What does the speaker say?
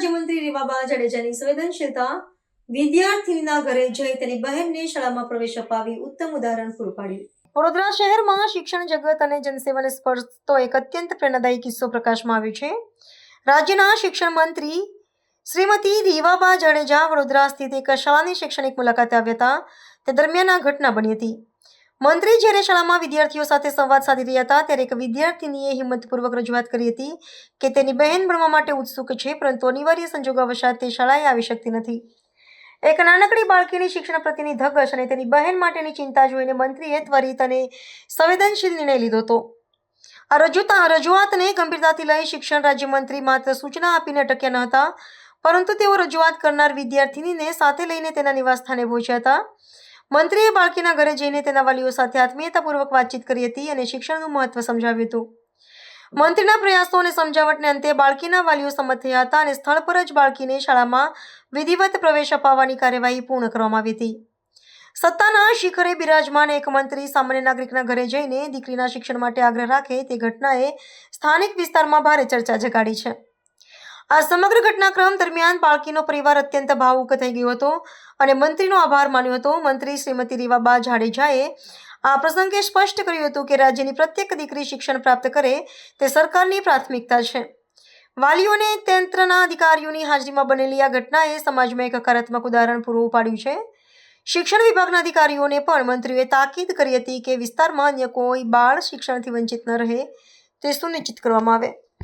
રાજ્યમંત્રી રીવાબા જાડેજાની સંવેદનશીલતા વિદ્યાર્થીનીના ઘરે જઈ તેની બહેનને શાળામાં પ્રવેશ અપાવી ઉત્તમ ઉદાહરણ પૂરું પાડ્યું. વડોદરા શહેરમાં શિક્ષણ જગત અને જનસેવાને સ્પર્શતો એક અત્યંત પ્રેરણાદાયી કિસ્સો પ્રકાશમાં આવ્યો છે. રાજ્યના શિક્ષણ મંત્રી શ્રીમતી રીવાબા જાડેજા વડોદરા સ્થિત એક શાળાની શૈક્ષણિક મુલાકાતે આવ્યા હતા. તે દરમિયાન આ ઘટના બની હતી. મંત્રી જ્યારે શાળામાં વિદ્યાર્થીઓ સાથે સંવાદ સાધી રહ્યા હતા ત્યારે એક વિદ્યાર્થીનીએ હિંમતપૂર્વક રજૂઆત કરી હતી કે તેની બહેન ભણવા માટે ઉત્સુક છે, પરંતુ અનિવાર્ય સંજોગોવશાત તે શાળાએ આવી શકતી નથી. એક નાનકડી બાળકીની શિક્ષણ પ્રત્યેની ધગશ અને તેની બહેન માટેની ચિંતા જોઈને મંત્રીએ ત્વરિત અને સંવેદનશીલ નિર્ણય લીધો હતો. આ રજૂઆતને ગંભીરતાથી લઈ શિક્ષણ રાજ્યમંત્રી માત્ર સૂચના આપીને અટક્યા ન હતા, પરંતુ તેઓ રજૂઆત કરનાર વિદ્યાર્થીનીને સાથે લઈને તેના નિવાસસ્થાને પહોંચ્યા હતા. મંત્રીએ બાળકીના ઘરે જઈને તેના વાલીઓ સાથે આત્મીયતાપૂર્વક વાતચીત કરી હતી અને શિક્ષણનું મહત્વ સમજાવ્યું હતું. મંત્રીના પ્રયાસો અને સમજાવટને અંતે બાળકીના વાલીઓ સંમત થયા હતા અને સ્થળ પર જ બાળકીને શાળામાં વિધિવત પ્રવેશ અપાવવાની કાર્યવાહી પૂર્ણ કરવામાં આવી હતી. સત્તાના શિખરે બિરાજમાન એક મંત્રી સામાન્ય નાગરિકના ઘરે જઈને દીકરીના શિક્ષણ માટે આગ્રહ રાખે તે ઘટનાએ સ્થાનિક વિસ્તારમાં ભારે ચર્ચા જગાડી છે. આ સમગ્ર ઘટનાક્રમ દરમિયાન બાળકીનો પરિવાર અત્યંત ભાવુક થઈ ગયો હતો અને મંત્રીનો આભાર માન્યો હતો. મંત્રી શ્રીમતી રીવાબા જાડેજાએ આ પ્રસંગે સ્પષ્ટ કર્યું હતું કે રાજ્યની પ્રત્યેક દીકરી શિક્ષણ પ્રાપ્ત કરે તે સરકારની પ્રાથમિકતા છે. વાલીઓ અને તંત્રના અધિકારીઓની હાજરીમાં બનેલી આ ઘટનાએ સમાજમાં એક હકારાત્મક ઉદાહરણ પૂરું પાડ્યું છે. શિક્ષણ વિભાગના અધિકારીઓને પણ મંત્રીએ તાકીદ કરી હતી કે વિસ્તારમાં અન્ય કોઈ બાળ શિક્ષણથી વંચિત ન રહે તે સુનિશ્ચિત કરવામાં આવે.